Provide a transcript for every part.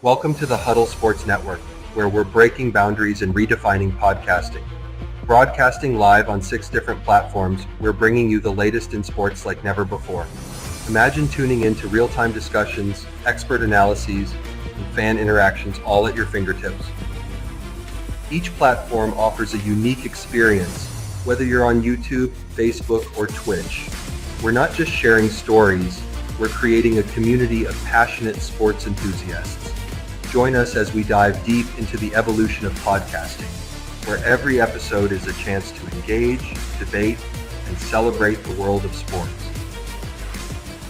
Welcome to the Huddle Sports Network, where we're breaking boundaries and redefining podcasting. Broadcasting live on 6 different platforms, we're bringing you the latest in sports like never before. Imagine tuning in to real-time discussions, expert analyses, and fan interactions all at your fingertips. Each platform offers a unique experience, whether you're on YouTube, Facebook, or Twitch. We're not just sharing stories, we're creating a community of passionate sports enthusiasts. Join us as we dive deep into the evolution of podcasting, where every episode is a chance to engage, debate, and celebrate the world of sports.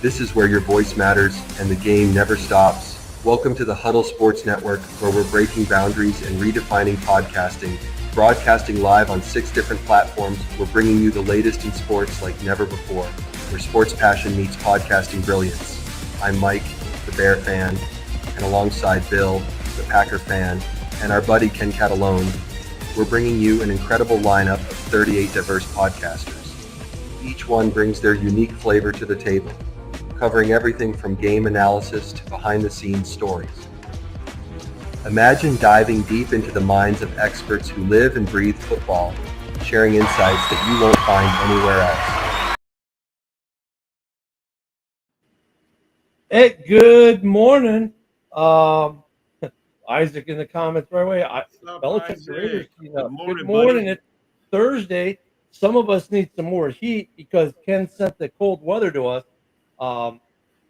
This is where your voice matters and the game never stops. Welcome to the Huddle Sports Network, where we're breaking boundaries and redefining podcasting. Broadcasting live on 6 different platforms, we're bringing you the latest in sports like never before, where sports passion meets podcasting brilliance. I'm Mike, the Bear fan, and alongside Bill, the Packer fan, and our buddy Ken Catalone, we're bringing you an incredible lineup of 38 diverse podcasters. Each one brings their unique flavor to the table, covering everything from game analysis to behind-the-scenes stories. Imagine diving deep into the minds of experts who live and breathe football, sharing insights that you won't find anywhere else. Hey, good morning. Isaac in the comments right away. Belichick the Raiders. Good morning. It's Thursday. Some of us need some more heat because Ken sent the cold weather to us. Well,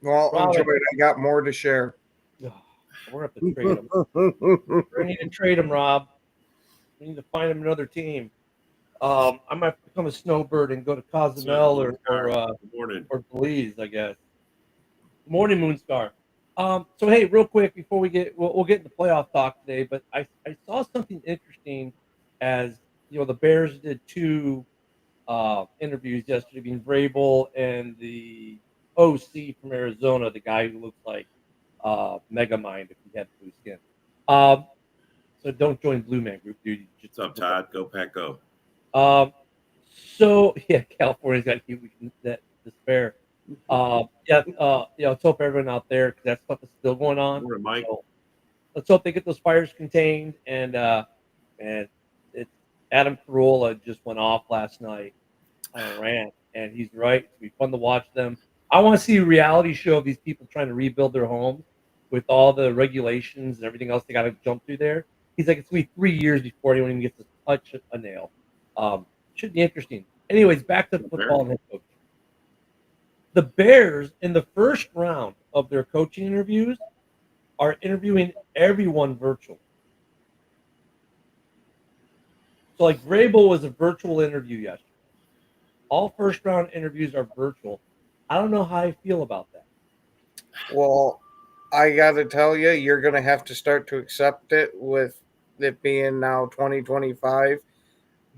enjoy it. I got more to share. We're going to have to trade him. We need to trade him, Rob. We need to find him another team. I might become a snowbird and go to Cozumel or Belize, I guess. Good morning, Moonstar. So hey, real quick before we'll get into playoff talk today, but I saw something interesting as the Bears did 2 interviews yesterday, being Vrabel and the OC from Arizona, the guy who looks like Megamind if he had blue skin. So don't join Blue Man Group, dude. What's up, Todd? Go Pack Go. So yeah, California's got that despair. Let's hope everyone out there, because that stuff is still going on. Morning, Mike. So let's hope they get those fires contained. And it's Adam Carolla just went off last night on a rant, and he's right. It's gonna be fun to watch them. I want to see a reality show of these people trying to rebuild their homes with all the regulations and everything else they got to jump through there. He's like, it's gonna be 3 years before anyone even gets to touch a nail. Should be interesting. Anyways, back to football and head coach. The Bears, in the first round of their coaching interviews, are interviewing everyone virtual. So, like, Vrabel was a virtual interview yesterday. All first-round interviews are virtual. I don't know how I feel about that. Well, I got to tell you, you're going to have to start to accept it with it being now 2025.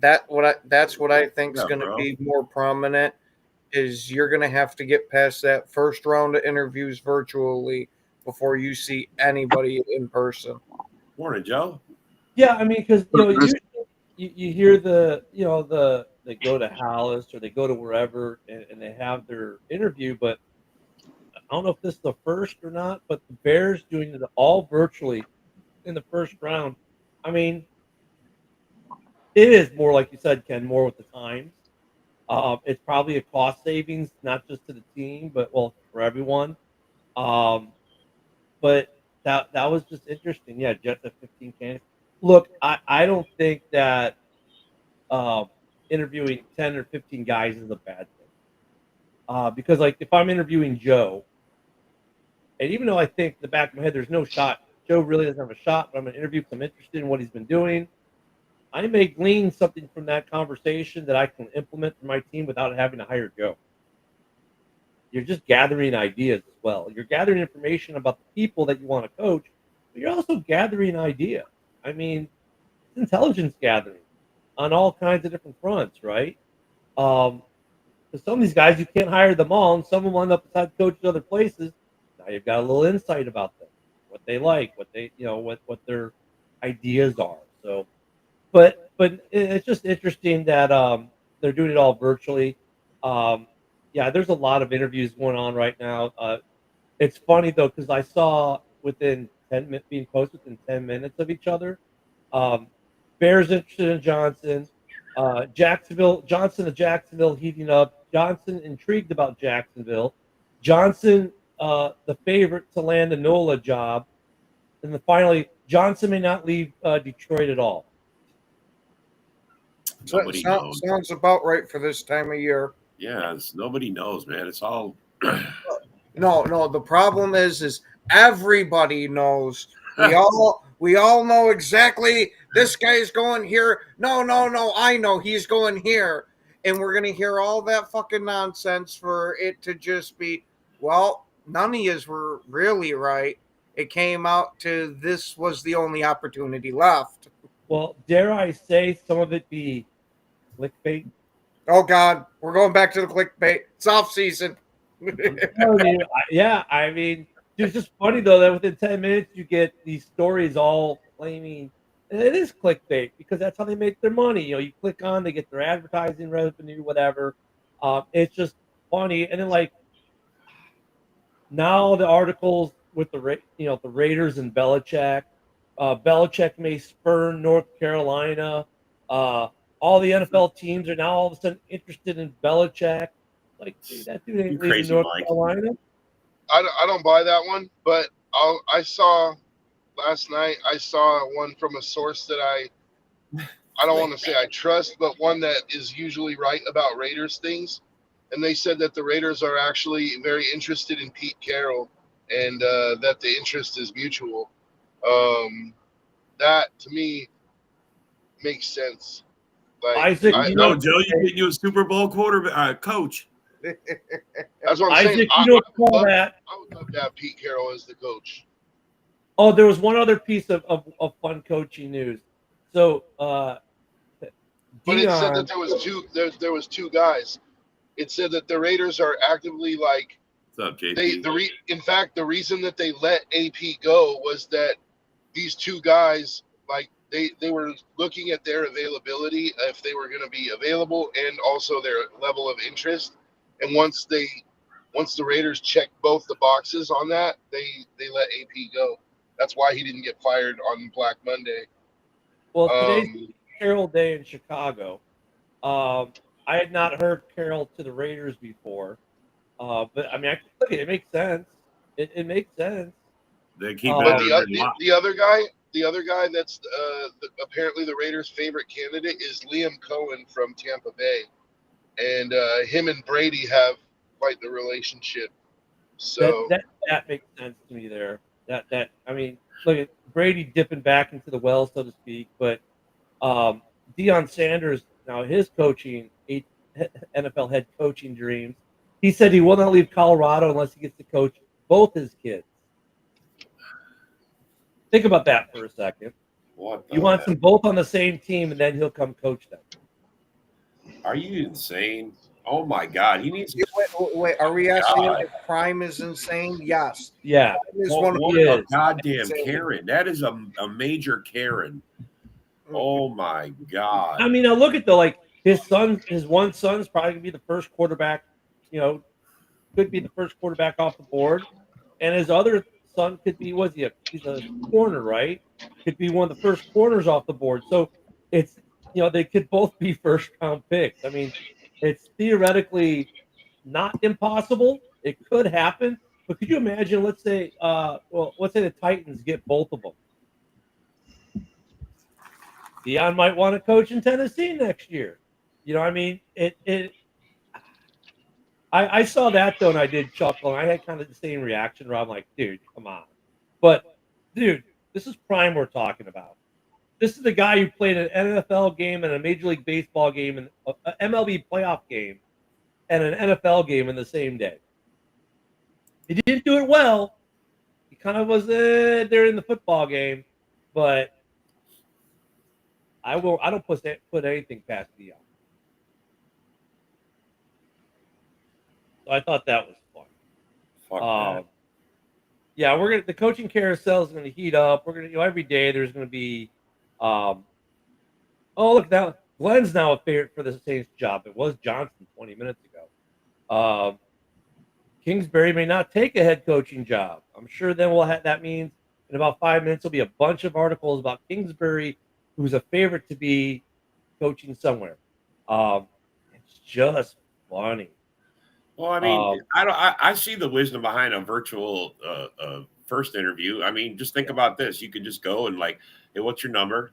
That's what I think is going to be more prominent. Is you're going to have to get past that first round of interviews virtually before you see anybody in person. Morning, Joe. Yeah, I mean, because you hear they go to Hallis or they go to wherever and they have their interview, but I don't know if this is the first or not. But the Bears doing it all virtually in the first round. I mean, it is more like you said, Ken, more with the times. It's probably a cost savings, not just to the team, but for everyone. But that was just interesting. Yeah, Jets at 15 candidates. Look, I don't think that interviewing 10 or 15 guys is a bad thing. Because like if I'm interviewing Joe, and even though I think in the back of my head there's no shot, Joe really doesn't have a shot, but I'm going to interview because I'm interested in what he's been doing. I may glean something from that conversation that I can implement for my team without having to hire Joe. You're just gathering ideas as well. You're gathering information about the people that you want to coach, but you're also gathering ideas. I mean, it's intelligence gathering on all kinds of different fronts, right? Because some of these guys, you can't hire them all, and some will end up as coaches other places. Now you've got a little insight about them, what they like, what they, what their ideas are. So. But it's just interesting that they're doing it all virtually. There's a lot of interviews going on right now. It's funny though because I saw within being posted within 10 minutes of each other. Bears interested in Johnson. Johnson to Jacksonville heating up. Johnson intrigued about Jacksonville. Johnson, the favorite to land a NOLA job. And then finally, Johnson may not leave Detroit at all. Nobody knows. Sounds about right for this time of year. Yeah, nobody knows, man. It's all. No. The problem is everybody knows. We all know exactly this guy's going here. No. I know he's going here, and we're gonna hear all that fucking nonsense for it to just be. Well, none of yous were really right. It came out to this was the only opportunity left. Well, dare I say some of it be clickbait? Oh God, we're going back to the clickbait. It's off season. Yeah, I mean, it's just funny though that within 10 minutes you get these stories all claiming and it is clickbait because that's how they make their money. You know, you click on, they get their advertising revenue, whatever. It's just funny, and then like now the articles with the Raiders and Belichick. Belichick may spurn North Carolina. All the NFL teams are now all of a sudden interested in Belichick. Like, dude, that dude ain't leaving North Carolina. I don't buy that one, but I saw last night. I saw one from a source that I don't want to say I trust, but one that is usually right about Raiders things. And they said that the Raiders are actually very interested in Pete Carroll, and that the interest is mutual. That to me makes sense. Like, Isaac, Joe, you get you a Super Bowl coach. That's what I'm Isaac, saying. you don't call that. I would love to have Pete Carroll as the coach. Oh, there was one other piece of fun coaching news. So, but it said that there was two guys. It said that the Raiders are actively like. What's up, JP? In fact, the reason that they let AP go was that these two guys, like they were looking at their availability, if they were going to be available, and also their level of interest. And once the Raiders checked both the boxes on that, they let AP go. That's why he didn't get fired on Black Monday. Well, today's Carroll Day in Chicago. I had not heard Carroll to the Raiders before, but I mean, it makes sense. It makes sense. They keep but the other guy that's apparently the Raiders' favorite candidate is Liam Cohen from Tampa Bay, and him and Brady have quite the relationship. So that makes sense to me there. That I mean, look at Brady dipping back into the well, so to speak, but Deion Sanders, now his coaching, NFL head coaching dreams, he said he will not leave Colorado unless he gets to coach both his kids. Think about that for a second. He wants them both on the same team, and then he'll come coach them. Are you insane? Oh my God, he needs. Wait, are we asking if Prime is insane? Yes. Yeah. What a goddamn Karen. That is a major Karen. Oh my God. I mean, now look at his one son's probably gonna be the first quarterback. Could be the first quarterback off the board, and his other son could be he's a corner, right? Could be one of the first corners off the board. So it's they could both be first round picks. I mean, it's theoretically not impossible. It could happen, but could you imagine? Let's say the Titans get both of them. Deion might want to coach in Tennessee next year. I mean, I saw that though, and I did chuckle. And I had kind of the same reaction where I'm like, dude, come on. But, dude, this is Prime we're talking about. This is the guy who played an NFL game and a Major League Baseball game and an MLB playoff game and an NFL game in the same day. He didn't do it well. He kind of was there in the football game, but I don't put anything past Deion. So I thought that was fun. Fuck yeah, the coaching carousel is gonna heat up. We're gonna every day there's gonna be look now Glenn's now a favorite for the Saints job. It was Johnson 20 minutes ago. Kingsbury may not take a head coaching job. I'm sure then that means in about 5 minutes, there'll be a bunch of articles about Kingsbury, who's a favorite to be coaching somewhere. It's just funny. Well, I mean, I see the wisdom behind a virtual first interview. I mean, just think about this. You could just go and like, hey, what's your number?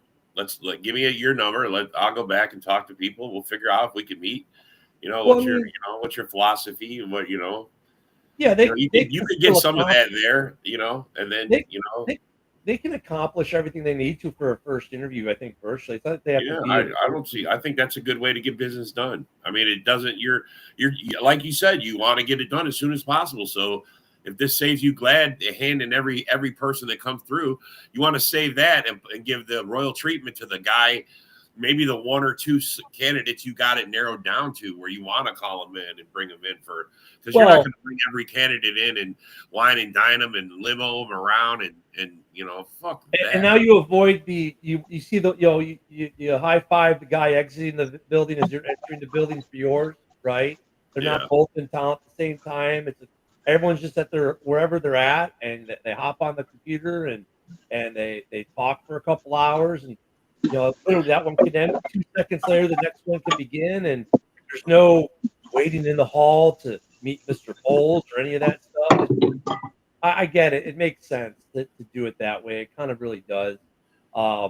Give me your number. I'll go back and talk to people. We'll figure out if we can meet. What's your philosophy? What Yeah, you could get some of that there, and then they can accomplish everything they need to for a first interview. I think virtually. It's not that they have to be I don't see. I think that's a good way to get business done. I mean, it doesn't. You're like you said, you want to get it done as soon as possible. So if this saves you handing every person that comes through, you want to save that and give the royal treatment to the guy. Maybe the one or two candidates you got it narrowed down to where you want to call them in and bring them in because you're not going to bring every candidate in and wine and dine them and limo them around and fuck that. And now you avoid you see you high five the guy exiting the building as you're entering the building for yours, right? They're not both in town at the same time. Everyone's just at wherever they're at, and they hop on the computer and they talk for a couple hours and. Literally that one can end. 2 seconds later, the next one can begin, and there's no waiting in the hall to meet Mr. Bowles or any of that stuff. I get it; it makes sense to do it that way. It kind of really does. I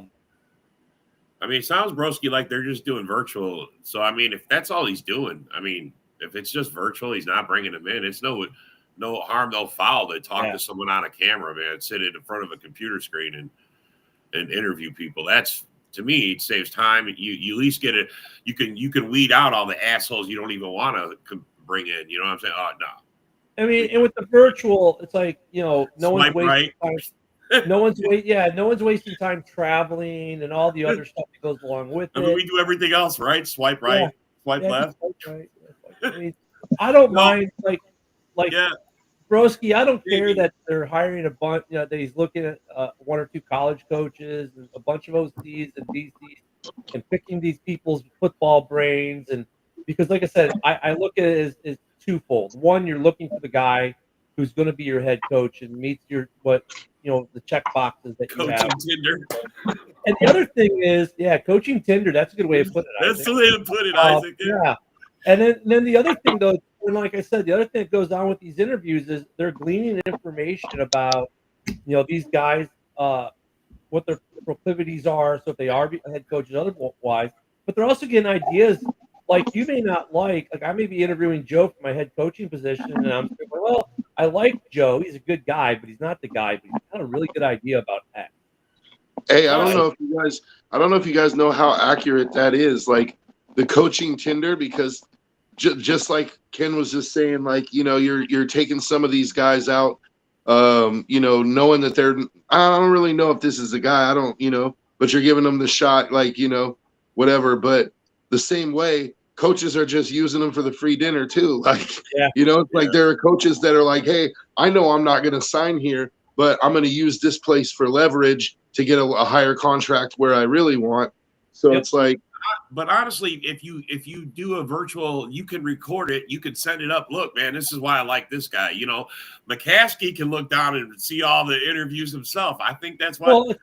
mean, it sounds Broski like they're just doing virtual. So I mean, if that's all he's doing, I mean, if it's just virtual, he's not bringing them in. It's no harm, no foul to talk to someone on a camera, man. Sit in front of a computer screen and interview people. That's. To me, it saves time. You at least get it. You can weed out all the assholes you don't even want to bring in. You know what I'm saying? Oh no. I mean, and with the virtual, it's like no one's wasting time. No one's wasting time traveling and all the other stuff that goes along with it. We do everything else right. Swipe right, swipe left. Right. I mean, I don't mind like Broski, I don't care that they're hiring a bunch. That he's looking at one or two college coaches and a bunch of OCs and DCs and picking these people's football brains. And because, like I said, I look at it as twofold. One, you're looking for the guy who's going to be your head coach and meets the check boxes that you have. Coaching Tinder. And the other thing is, coaching Tinder. That's a good way of putting it. That's the way to put it, Isaac. Yeah. And then the other thing, though. And like I said, the other thing that goes on with these interviews is they're gleaning information about, these guys, what their proclivities are. So if they are head coaches otherwise, but they're also getting ideas like you may not like I may be interviewing Joe for my head coaching position. And I'm saying, well, I like Joe. He's a good guy, but he's not the guy, but he's got a really good idea about X. Hey, I don't know if you guys know how accurate that is. Like the coaching Tinder, because just like Ken was just saying, like, you're taking some of these guys out, knowing that I don't really know if this is a guy, but you're giving them the shot, like, whatever. But the same way, coaches are just using them for the free dinner too. Like, it's like there are coaches that are like, hey, I know I'm not going to sign here, but I'm going to use this place for leverage to get a higher contract where I really want. So it's like, but honestly, if you do a virtual, you can record it. You can send it up. Look, man, this is why I like this guy. McCaskey can look down and see all the interviews himself. I think that's why. Well,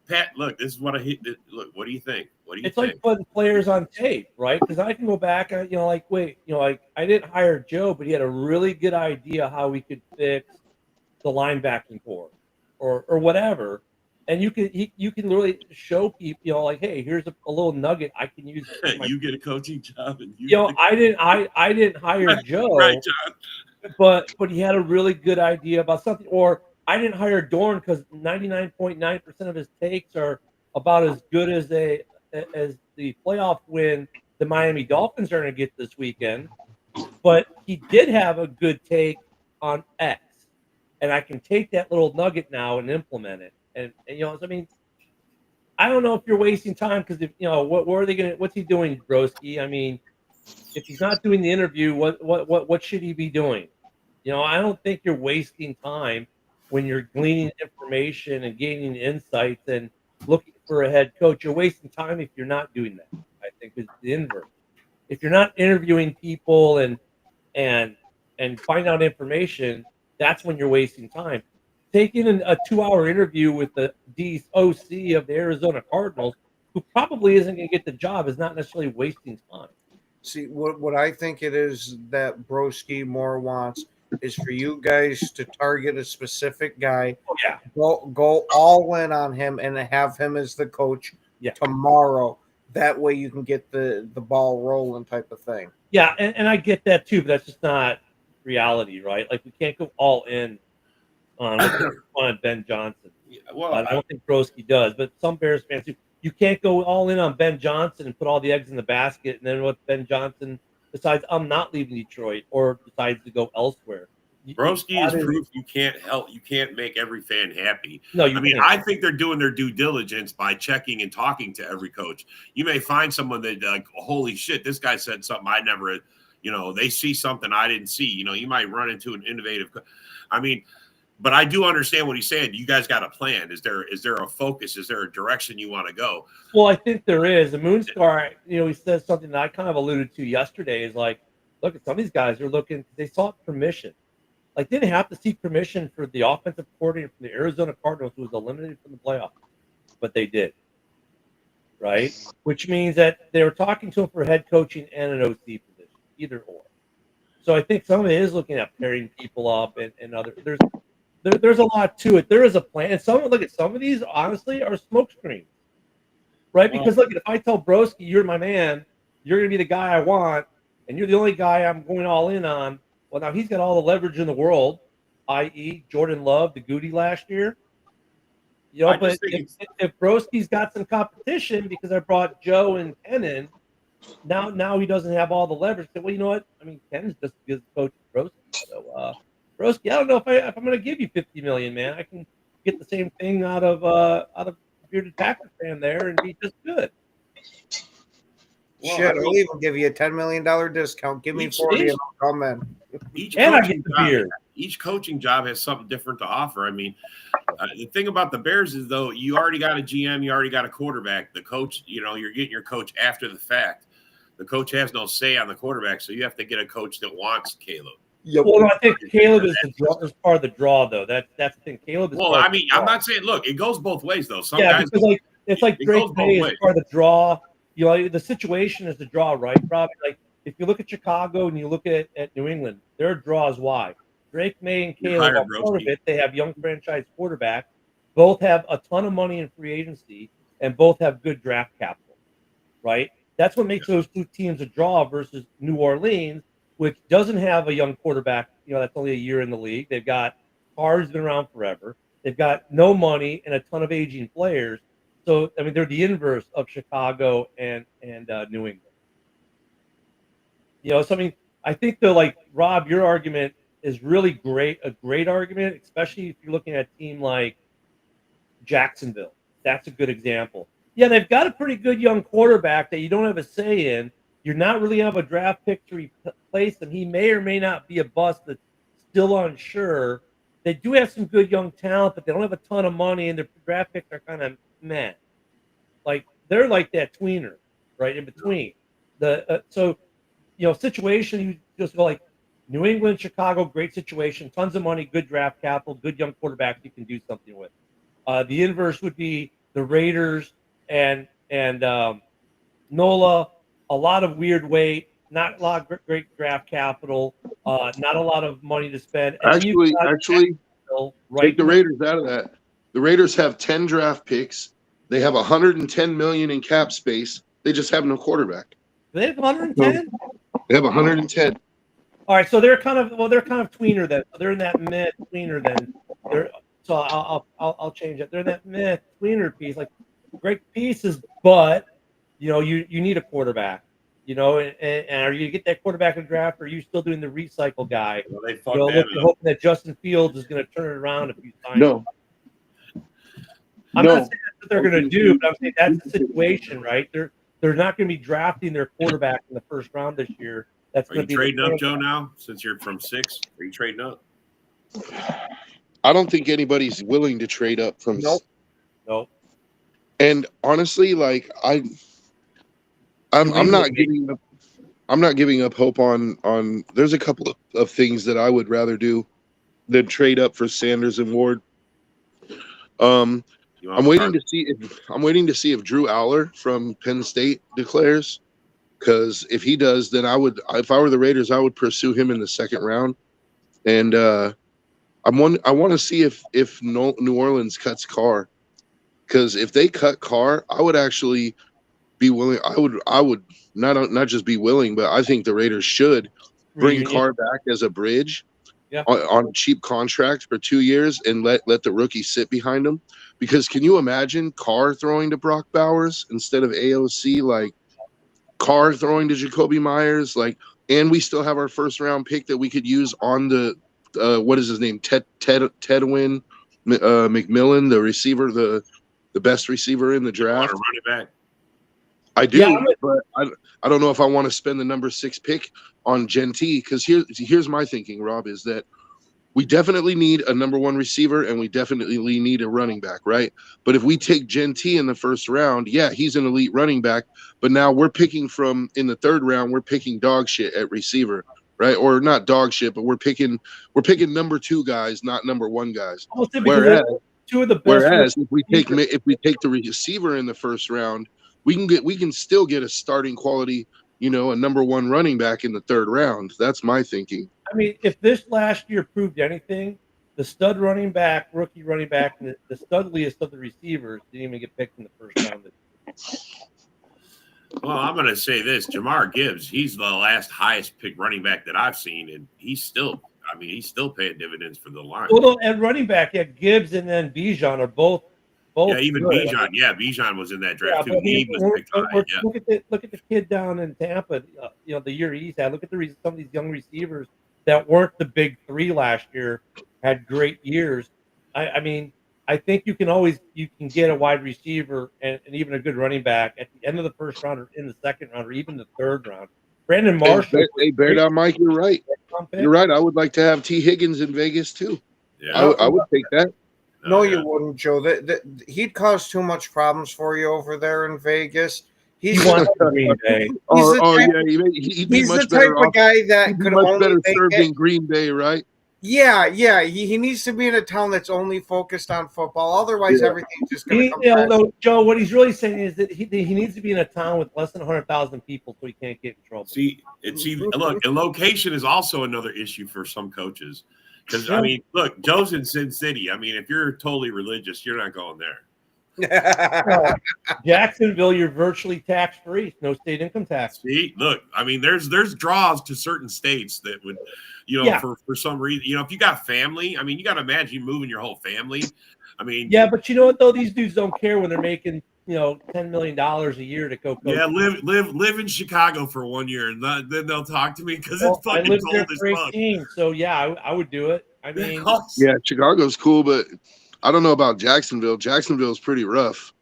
Pat, look, this is what I hit. Look, what do you think? It's like putting players on tape, right? Because I can go back, I didn't hire Joe, but he had a really good idea how we could fix the linebacking core or whatever. And you can really show people, hey, here's a little nugget I can use. You get a coaching job, and I didn't hire Joe, right, John? but he had a really good idea about something. Or I didn't hire Dorn because 99.9% of his takes are about as good as the playoff win the Miami Dolphins are going to get this weekend. But he did have a good take on X, and I can take that little nugget now and implement it. And I don't know if you're wasting time because what are they gonna? What's he doing, Broski? I mean, if he's not doing the interview, what should he be doing? I don't think you're wasting time when you're gleaning information and gaining insights and looking for a head coach. You're wasting time if you're not doing that. I think it's the inverse. If you're not interviewing people and find out information, that's when you're wasting time. taking a 2-hour interview with the OC of the Arizona Cardinals, who probably isn't going to get the job, is not necessarily wasting time. See, what I think it is that Broski more wants is for you guys to target a specific guy, Oh, yeah. go all in on him, and have him as the coach tomorrow. That way you can get the ball rolling type of thing. Yeah, and I get that too, but that's just not reality, right? Like, we can't go all in on Ben Johnson. Well, I don't think Broski does, but some Bears fans do. You can't go all in on Ben Johnson and put all the eggs in the basket, and then what Ben Johnson decides, I'm not leaving Detroit, or decides to go elsewhere. Broski is proof you can't make every fan happy. No, I mean, I think they're doing their due diligence by checking and talking to every coach. You may find someone that like, holy shit, this guy said something I never, they see something I didn't see. You might run into an innovative. I mean, but I do understand what he's saying. You guys got a plan. Is there a focus? Is there a direction you want to go? Well, I think there is. The Moonstar, he says something that I kind of alluded to yesterday, is like, look, at some of these guys are looking, they sought permission. Like, they didn't have to seek permission for the offensive coordinator from the Arizona Cardinals, who was eliminated from the playoffs, but they did, right? Which means that they were talking to him for head coaching and an OC position, either or. So I think some of it is looking at pairing people up and other. There's a lot to it. There is a plan. And some of these, honestly, are smokescreens, right? Because look, if I tell Broski, you're my man, you're going to be the guy I want, and you're the only guy I'm going all in on, well, now he's got all the leverage in the world, i.e. Jordan Love, the Goody last year. But if Broski's got some competition because I brought Joe and Ken in, now he doesn't have all the leverage. So, well, you know what? I mean, Ken's just as good coach as Broski. So, Broski, I don't know if I'm going to give you $50 million, man. I can get the same thing out of bearded Packer fan there and be just good. Well, shit, I'll even give you a $10 million discount. Give me 40 and I'll come in. Each coaching job has something different to offer. I mean, the thing about the Bears is, though, you already got a GM, you already got a quarterback. The coach, you're getting your coach after the fact. The coach has no say on the quarterback, so you have to get a coach that wants Caleb. Yep. Well, I think Caleb is part of the draw, though. That's the thing. Caleb is. Well, I mean, I'm not saying. Look, it goes both ways, though. Some guys, because it's like Drake May is part of the draw. The situation is the draw, right? Probably like if you look at Chicago and you look at New England, their draw is why Drake May and Caleb are part of it. They have young franchise quarterback. Both have a ton of money in free agency, and both have good draft capital, right? That's what makes those two teams a draw versus New Orleans, which doesn't have a young quarterback, that's only a year in the league. They've got Carr's been around forever. They've got no money and a ton of aging players. So, I mean, they're the inverse of Chicago and New England. So, I mean, I think, though, like, Rob, your argument is really a great argument, especially if you're looking at a team like Jacksonville. That's a good example. Yeah, they've got a pretty good young quarterback that you don't have a say in. You're not really have a draft pick to replace him. He may or may not be a bust that's still unsure. They do have some good young talent, but they don't have a ton of money, and their draft picks are kind of meh. Like, they're like that tweener, right, in between. Situation, you just go like New England, Chicago, great situation, tons of money, good draft capital, good young quarterback you can do something with. The inverse would be the Raiders and Nola, a lot of weird weight, not a lot of great draft capital, not a lot of money to spend. Actually, take the Raiders out of that. The Raiders have 10 draft picks. They have 110 million in cap space. They just have no quarterback. They have 110. They have 110. All right, so they're kind of tweener then. So they're in that mid tweener then. So I'll change it. They're in that mid tweener piece, like great pieces, but you need a quarterback. And are you get that quarterback in the draft, or are you still doing the recycle guy? Well, they hoping that Justin Fields is going to turn it around if you sign him. I'm not saying that's what they're going to do, but I'm saying that's the situation, right? They're not going to be drafting their quarterback in the first round this year. That's Are you trading up, Joe, now? Since you're from 6, are you trading up? I don't think anybody's willing to trade up from. Nope. And honestly, like I'm not giving up. I'm not giving up hope on. There's a couple of things that I would rather do than trade up for Sanders and Ward. I'm You want waiting Carter? to see if Drew Aller from Penn State declares. Because if he does, then if I were the Raiders, I would pursue him in the second round. And I want to see if New Orleans cuts Carr. Because if they cut Carr, I would actually be willing. I would not just be willing, but I think the Raiders should bring Reunion. Carr back as a bridge Yeah. on a cheap contract for 2 years and let the rookie sit behind him. Because can you imagine Carr throwing to Brock Bowers instead of AOC? Like Carr throwing to Jacoby Myers, and we still have our first round pick that we could use on the what is his name, Tedwin McMillan, the receiver, the best receiver in the You want draft. to run it back? I do, Yeah, but I don't know if I want to spend the number 6 pick on Genty, because here's my thinking, Rob, is that we definitely need a number 1 receiver and we definitely need a running back, right? But if we take Genty in the first round, yeah, he's an elite running back, but now we're picking in the third round, we're picking dog shit at receiver, right? Or not dog shit, but we're picking number 2 guys, not number 1 guys. Whereas two of the best. Whereas if we take the receiver in the first round, we can still get a starting quality, a number 1 running back in the third round. That's my thinking. I mean, if this last year proved anything, the stud running back, rookie running back, and the studliest of the receivers didn't even get picked in the first round. Well, I'm going to say this: Jamar Gibbs. He's the last highest pick running back that I've seen, and he's still paying dividends for the line. Well, and running back, yeah, Gibbs and then Bijan are both. Yeah, even good. Bijan. Yeah, Bijan was in that draft too. But He was picked high. Yeah. Look at the kid down in Tampa. The year he's had. Look at some of these young receivers that weren't the big 3 last year had great years. I mean, I think you can get a wide receiver and even a good running back at the end of the first round or in the second round or even the third round. Brandon Marshall. Hey, bear down, Mike. You're right. You're right. I would like to have T. Higgins in Vegas too. Yeah. I would take that. No, you wouldn't, Joe. He'd cause too much problems for you over there in Vegas. He wants Green Bay. He's the type of guy that could much only better make served it. in Green Bay, right? Yeah. He needs to be in a town that's only focused on football. Otherwise, everything's just going to come back. Joe, what he's really saying is that he needs to be in a town with less than 100,000 people so he can't get in trouble. Look, and location is also another issue for some coaches. Because, I mean, look, Joe's in Sin City. I mean, if you're totally religious, you're not going there. Jacksonville, you're virtually tax-free. No state income tax. See, look, I mean, there's draws to certain states that would, for some reason, if you got family, I mean, you got to imagine you moving your whole family. I mean, yeah, but you know what though? These dudes don't care when they're making $10 million a year to go. Yeah, live in Chicago for 1 year, and then they'll talk to me because it's fucking cold as fuck. So yeah, I would do it. I mean, yeah, Chicago's cool, but I don't know about Jacksonville. Jacksonville's pretty rough.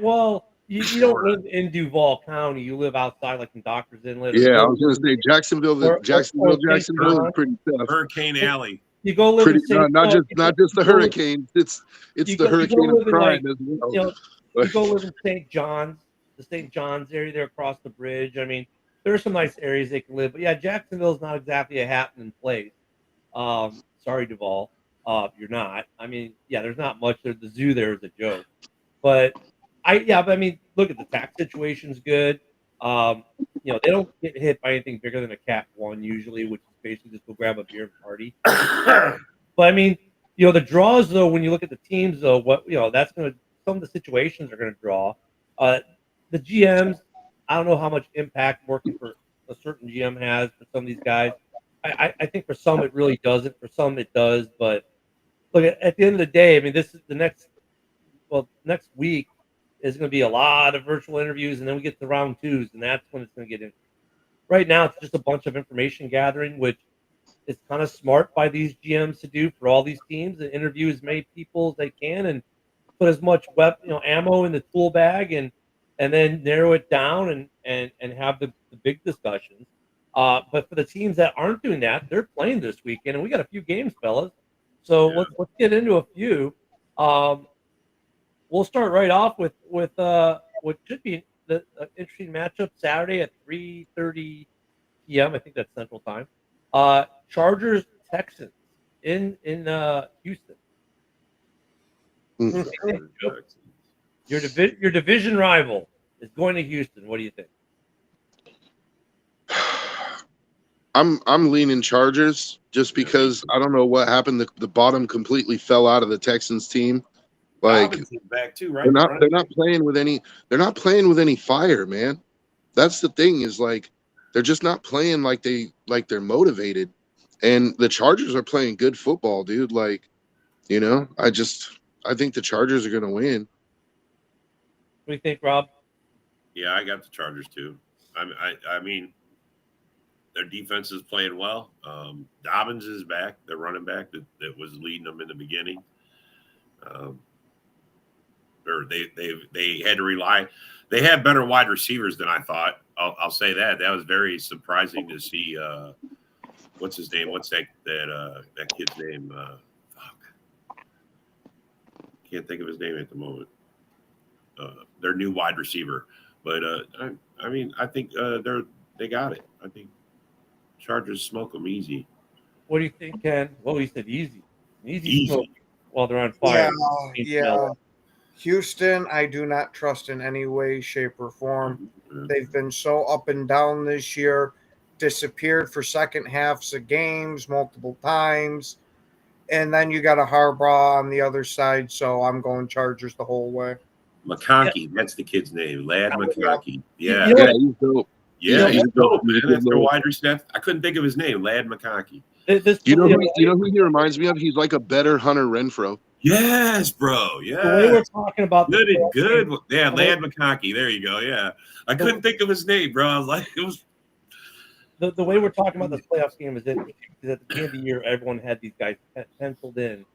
Well, you don't live in Duval County. You live outside, like in Doctors Inlet. Yeah, I was going to say Jacksonville. Jacksonville is pretty tough. Hurricane Alley. You go live in not just the hurricanes. It's the hurricane of crime as well. You go live in St. John's, the St. John's area there across the bridge. I mean, there are some nice areas they can live, but yeah, Jacksonville's not exactly a happening place. Sorry, Duval, you're not. I mean, yeah, there's not much there. The zoo there is a joke, but I mean, look at the tax situation's good. They don't get hit by anything bigger than a Cat 1 usually, which is basically just go grab a beer and party. But I mean, the draws though, when you look at the teams though, that's going to, some of the situations are going to draw. The GMs, I don't know how much impact working for a certain GM has for some of these guys. I think for some it really doesn't. For some it does. But look, at the end of the day, I mean, this is next week is going to be a lot of virtual interviews, and then we get to round 2s, and that's when it's going to get interesting. Right now, it's just a bunch of information gathering, which is kind of smart by these GMs to do for all these teams, and interview as many people as they can, and put as much ammo in the tool bag, and then narrow it down and have the big discussions. But for the teams that aren't doing that, they're playing this weekend, and we got a few games, fellas. So let's get into a few. We'll start right off with what should be the interesting matchup Saturday at 3:30 p.m. I think that's Central Time. Chargers Texans in Houston. Your division rival is going to Houston. What do you think? I'm leaning Chargers just because I don't know what happened. The bottom completely fell out of the Texans team. Like Robinson's back too, right? they're not playing with any fire, man. That's the thing is like they're just not playing like they're motivated. And the Chargers are playing good football, dude. Like, I think the Chargers are gonna win. What do you think, Rob? Yeah, I got the Chargers too. I mean, their defense is playing well. Dobbins is back, their running back that was leading them in the beginning. Or they had to rely. They have better wide receivers than I thought. I'll say that. That was very surprising to see. What's his name? What's that kid's name? Can't think of his name at the moment. Their new wide receiver, but I mean, I think they got it. I think Chargers smoke them easy. What do you think, Ken? Well, he said easy smoke while they're on fire. Yeah. Houston, I do not trust in any way, shape, or form. Mm-hmm. They've been so up and down this year, disappeared for second halves of games multiple times. And then you got a Harbaugh on the other side, so I'm going Chargers the whole way. McConkey, that's the kid's name. Lad McConkey. Yeah. Yeah, he's dope. Yeah, he's dope, man. He's That's their dope. wide receiver. I couldn't think of his name. Lad McConkey. You know who he reminds me of? He's like a better Hunter Renfro. Yes, bro. Yeah. The way we're talking about Good. Yeah, Lad McConkey. There you go. Yeah. I couldn't think of his name, bro. I was like, it was. The way we're talking about this playoffs game is interesting because at the end of the year, everyone had these guys penciled in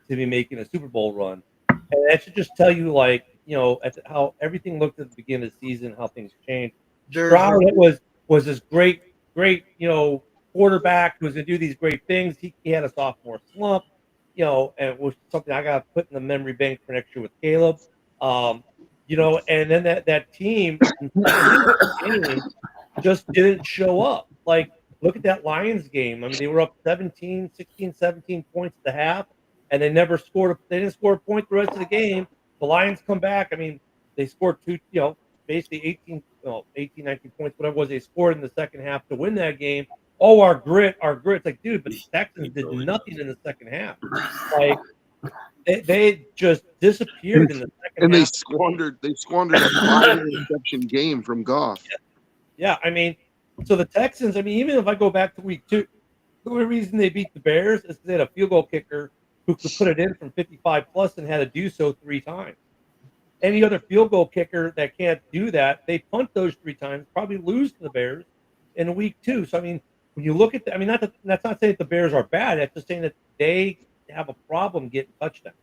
to be making a Super Bowl run. And that should just tell you, like, how everything looked at the beginning of the season, how things changed. Stroud was this great, quarterback who was going to do these great things. He had a sophomore slump, and it was something I got put in the memory bank for next year with Caleb. And then that team just didn't show up. Like, look at that Lions game. I mean, they were up 17 points at the half, and they never scored. They didn't score a point the rest of the game. The Lions come back. I mean, they scored basically 18, 19 points, whatever it was they scored in the second half to win that game. Oh, our grit. It's like, dude, but the Texans did nothing in the second half. Like, they just disappeared in the second half. And they squandered a 5-interception game from Goff. Yeah, I mean, so the Texans, I mean, even if I go back to week 2, the only reason they beat the Bears is because they had a field goal kicker who could put it in from 55 plus and had to do so 3 times. Any other field goal kicker that can't do that, they punt those 3 times, probably lose to the Bears in week 2. So, I mean, when you look at that's not saying that the Bears are bad. That's just saying that they have a problem getting touchdowns.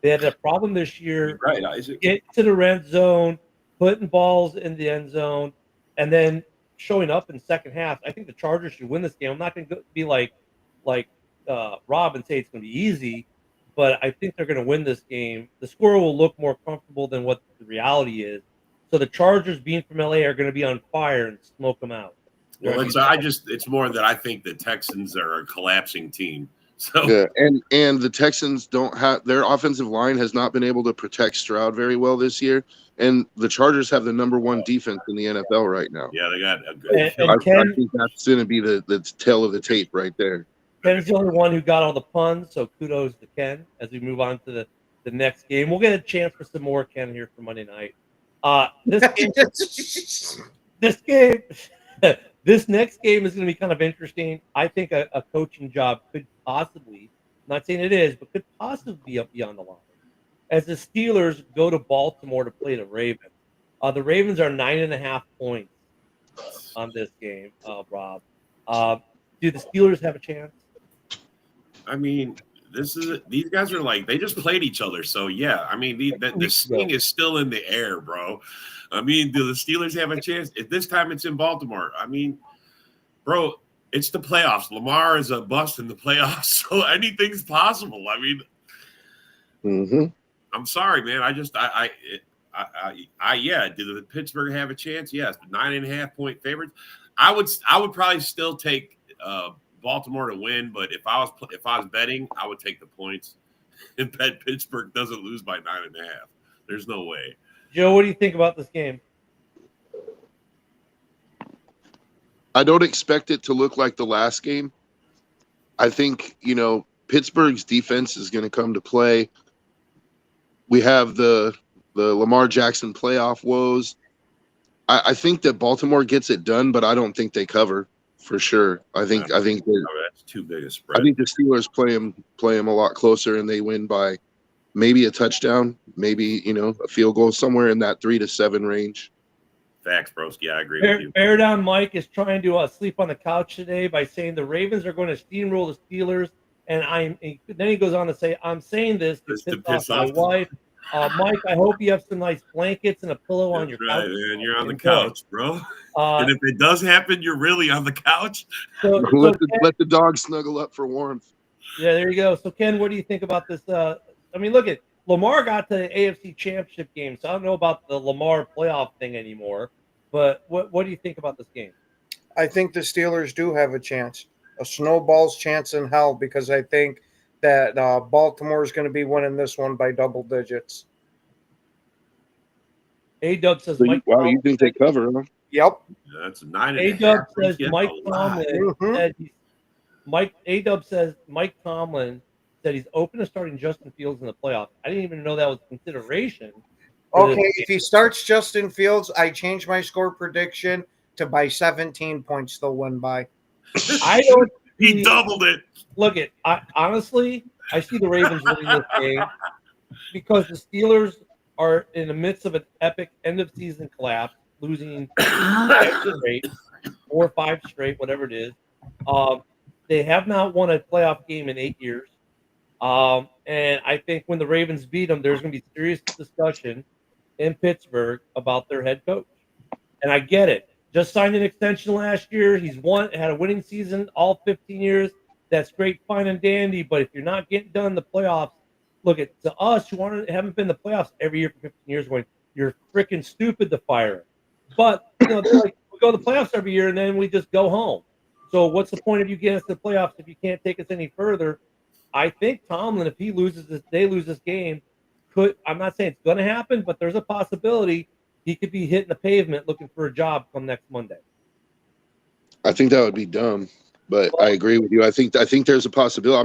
They had a problem this year. Right, Isaac. Get to the red zone, putting balls in the end zone, and then showing up in second half. I think the Chargers should win this game. I'm not going to be like Rob and say it's going to be easy, but I think they're going to win this game. The score will look more comfortable than what the reality is. So the Chargers, being from LA, are going to be on fire and smoke them out. Well, it's more that I think the Texans are a collapsing team. So yeah, and the Texans don't have their offensive line has not been able to protect Stroud very well this year, and the Chargers have the number 1 defense in the NFL right now. Yeah, they got a good. I think that's going to be the tail of the tape right there. Ken's the only one who got all the puns, so kudos to Ken as we move on to the next game. We'll get a chance for some more Ken here for Monday night. This next game is going to be kind of interesting. I think a coaching job could possibly, I'm not saying it is, but could possibly be on the line. As the Steelers go to Baltimore to play the Ravens. The Ravens are 9.5 points on this game, Rob. Do the Steelers have a chance? I mean, these guys are like, they just played each other. So, yeah, I mean, the sting is still in the air, bro. I mean, do the Steelers have a chance? If this time it's in Baltimore, I mean, bro, it's the playoffs. Lamar is a bust in the playoffs, so anything's possible. I mean, I'm sorry, man. Yeah. Do the Pittsburgh have a chance? Yes, 9.5 point favorites. I would probably still take Baltimore to win, but if I was betting, I would take the points and bet Pittsburgh doesn't lose by 9.5. There's no way. Joe, what do you think about this game? I don't expect it to look like the last game. I think, Pittsburgh's defense is going to come to play. We have the Lamar Jackson playoff woes. I think that Baltimore gets it done, but I don't think they cover for sure. I think that's too big a spread. I think the Steelers play them a lot closer, and they win by maybe a touchdown, maybe a field goal, somewhere in that 3 to 7 range. Facts, broski. I agree with you. Bear Down Mike is trying to sleep on the couch today by saying the Ravens are going to steamroll the Steelers, and then he goes on to say, I'm saying this to piss off my wife. Mike, I hope you have some nice blankets and a pillow on your couch. Man. You're on the couch, bro. And if it does happen, you're really on the couch. So let the dog snuggle up for warmth. Yeah, there you go. So, Ken, what do you think about this? Look at Lamar got to the AFC Championship game, so I don't know about the Lamar playoff thing anymore. But what do you think about this game? I think the Steelers do have a chance, a snowball's chance in hell, because I think that Baltimore is going to be winning this one by double digits. A-Dub says So Mike. you think they cover, huh? Yep. Yeah, that's 9.5. A-Dub says Mike Mhm. A-Dub says Mike Tomlin said he's open to starting Justin Fields in the playoffs. I didn't even know that was a consideration. Okay, if he starts Justin Fields, I change my score prediction to by 17 points they'll win by. I don't. He doubled it. Look, honestly, I see the Ravens winning this game because the Steelers are in the midst of an epic end of season collapse, losing 5 straight, 4 or 5 straight, whatever it is. They have not won a playoff game in 8 years. And I think when the Ravens beat them, there's going to be serious discussion in Pittsburgh about their head coach. And I get it. Just signed an extension last year. He's had a winning season all 15 years. That's great, fine and dandy. But if you're not getting done in the playoffs, look at to us who haven't been in the playoffs every year for 15 years, going, you're freaking stupid to fire him. But they're like, we go to the playoffs every year and then we just go home. So what's the point of you getting us to the playoffs if you can't take us any further? I think Tomlin, if they lose this game, I'm not saying it's going to happen, but there's a possibility he could be hitting the pavement looking for a job come next Monday. I think that would be dumb, but I agree with you. I think there's a possibility.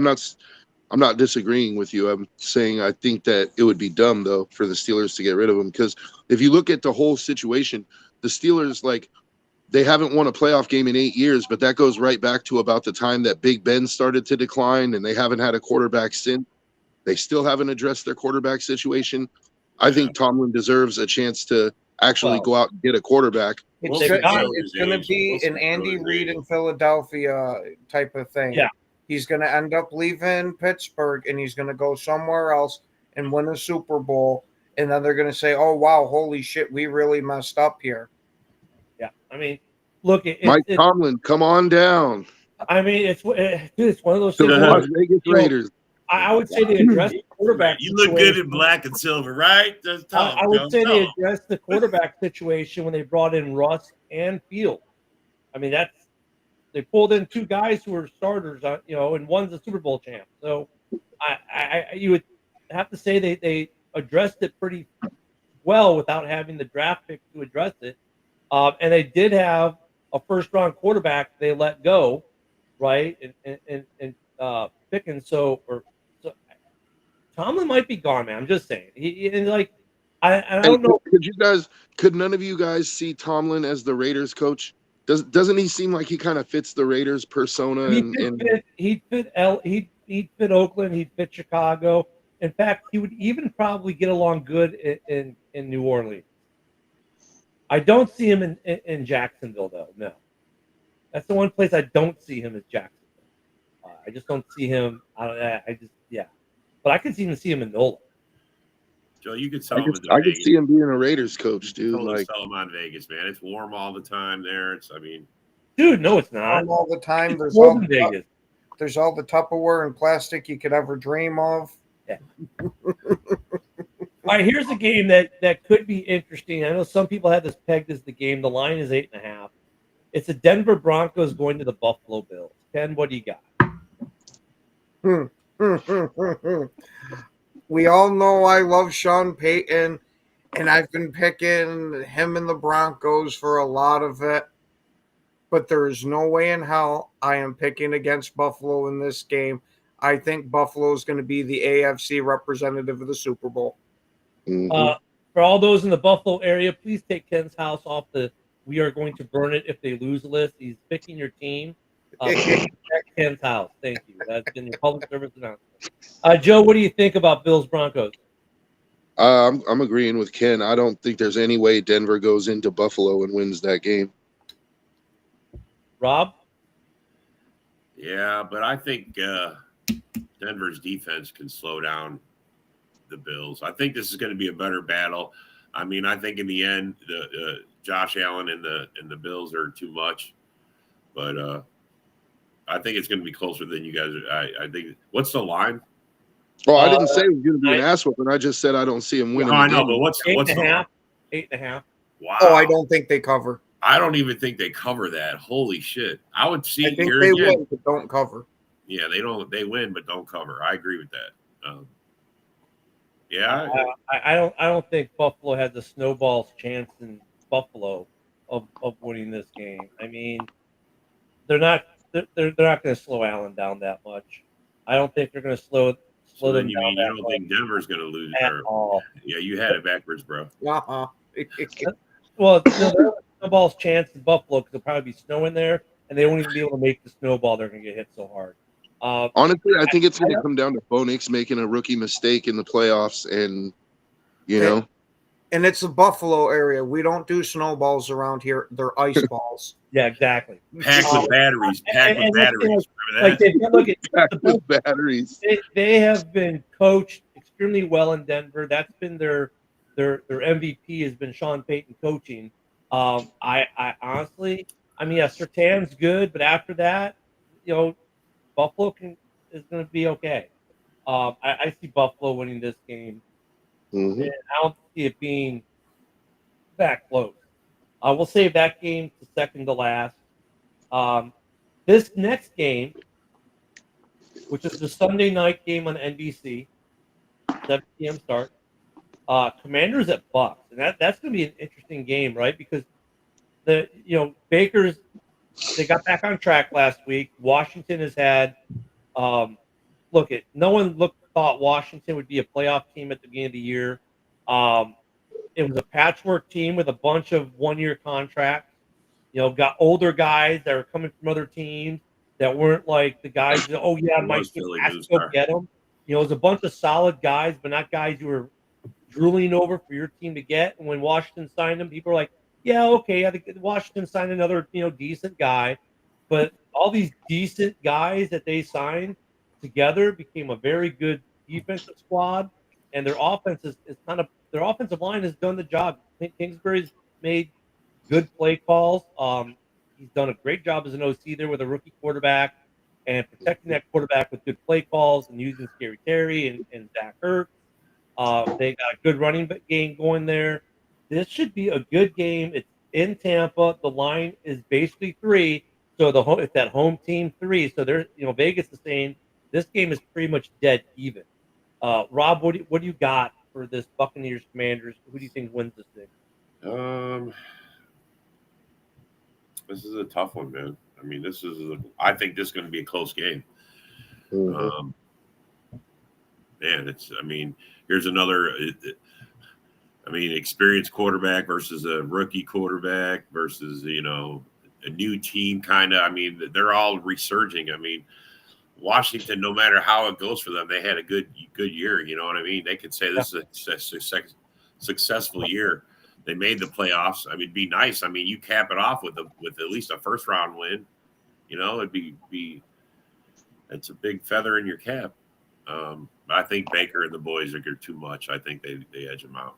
I'm not disagreeing with you. I'm saying I think that it would be dumb though for the Steelers to get rid of him, because if you look at the whole situation, the Steelers, they haven't won a playoff game in 8 years, but that goes right back to about the time that Big Ben started to decline, and they haven't had a quarterback since. They still haven't addressed their quarterback situation. I think Tomlin deserves a chance to actually go out and get a quarterback. It's going to be an Andy Reid in Philadelphia type of thing. Yeah. He's going to end up leaving Pittsburgh, and he's going to go somewhere else and win a Super Bowl. And then they're going to say, oh, wow, holy shit, we really messed up here. Yeah. Look, Mike Tomlin, come on down. It's one of those To things. the Las Vegas Raiders. I would say they addressed the quarterback. You look good in black and silver, right? I would say they addressed the quarterback situation when they brought in Russ and Field. They pulled in 2 guys who were starters, and one's a Super Bowl champ. So you would have to say they addressed it pretty well without having the draft pick to address it. And they did have a first-round quarterback they let go, right? And Pickens. So Tomlin might be gone, man. I'm just saying. I don't know. Could none of you guys see Tomlin as the Raiders coach? Doesn't he seem like he kind of fits the Raiders persona? He'd fit Oakland. He'd fit Chicago. In fact, he would even probably get along good in New Orleans. I don't see him in Jacksonville, though. No, that's the one place I don't see him is Jacksonville. I just don't see him. But I could even see him in NOLA. Joe, you could sell him. I could see him being a Raiders coach, dude. Totally sell him on Vegas, man. It's warm all the time there. Dude, no, it's not. All the time. There's all all the Tupperware and plastic you could ever dream of. Yeah. All right, here's a game that could be interesting. I know some people have this pegged as the game. The line is 8.5. It's the Denver Broncos going to the Buffalo Bills. Ken, what do you got? We all know I love Sean Payton, and I've been picking him and the Broncos for a lot of it. But there is no way in hell I am picking against Buffalo in this game. I think Buffalo is going to be the AFC representative of the Super Bowl. For all those in the Buffalo area, please take Ken's house off the "we are going to burn it if they lose" list. He's picking your team. Ken's house. Thank you. That's been your public service announcement. Joe, what do you think about Bills Broncos? I'm agreeing with Ken. I don't think there's any way Denver goes into Buffalo and wins that game. Rob? Yeah, but I think Denver's defense can slow down the Bills. I think this is going to be a better battle. I mean, I think in the end, the Josh Allen and the Bills are too much, but I think it's going to be closer than you guys. I think. What's the line? Well, I didn't say it was going to be an ass whooping. I just said I don't see him winning. No, I know, but what's 8.5? 8.5. Wow. Oh, I don't think they cover. I don't even think they cover that. Holy shit! I would see I think here they again. win, but don't cover. Yeah, they don't. They win, but don't cover. I agree with that. Yeah, I don't think Buffalo has a snowball's chance in Buffalo of winning this game. I mean, they're not going to slow Allen down that much. I don't think they're going to slow so them then you down. mean you don't think Denver's going to lose? at all. Yeah, you had it backwards, bro. Uh-huh. Well, there's a snowball's chance in Buffalo because there'll probably be snow in there, and they won't even be able to make the snowball. They're going to get hit so hard. Honestly, I think it's going to come down to Bo Nix making a rookie mistake in the playoffs, and you know. And it's the Buffalo area. We don't do snowballs around here. They're ice balls. Yeah, exactly. Packed with batteries. Packed with batteries. Like look at With batteries. they have been coached extremely well in Denver. That's been their MVP has been Sean Payton coaching. I honestly, I mean, yeah, Surtain's good, but after that, you know, Buffalo is going to be okay. I see Buffalo winning this game. Mm-hmm. And I don't see it being that close. We'll save that game to second to last. This next game, which is the Sunday night game on NBC, 7 p.m. start. Commanders at Bucks, and that's going to be an interesting game, right? Because Baker's they got back on track last week. Washington has had no one thought Washington would be a playoff team at the beginning of the year. It was a patchwork team with a bunch of one-year contracts. Got older guys that were coming from other teams that weren't like the guys that, Mike has to go get them. It was a bunch of solid guys, but not guys you were drooling over for your team to get. And when Washington signed them, people were like, yeah, okay, I think Washington signed another, decent guy. But all these decent guys that they signed together became a very good defensive squad, and their offense their offensive line has done the job. I think Kingsbury's made good play calls. He's done a great job as an OC there with a rookie quarterback and protecting that quarterback with good play calls and using Scary Terry and Zach Ertz. They got a good running game going there. This should be a good game. It's in Tampa. The line is basically 3, so it's that home team 3. So they're Vegas is saying this game is pretty much dead even. Rob, what do you got for this Buccaneers Commanders? Who do you think wins this thing? This is a tough one, man. I mean, I think this is going to be a close game. Mm-hmm. Here's another. Experienced quarterback versus a rookie quarterback versus a new team. Kind of. I mean, they're all resurging. I mean, Washington, no matter how it goes for them, they had a good year. You know what I mean? They could say this is a successful year. They made the playoffs. I mean, it'd be nice. I mean, you cap it off with at least a first round win. It'd be it's a big feather in your cap. I think Baker and the boys are too much. I think they edge them out.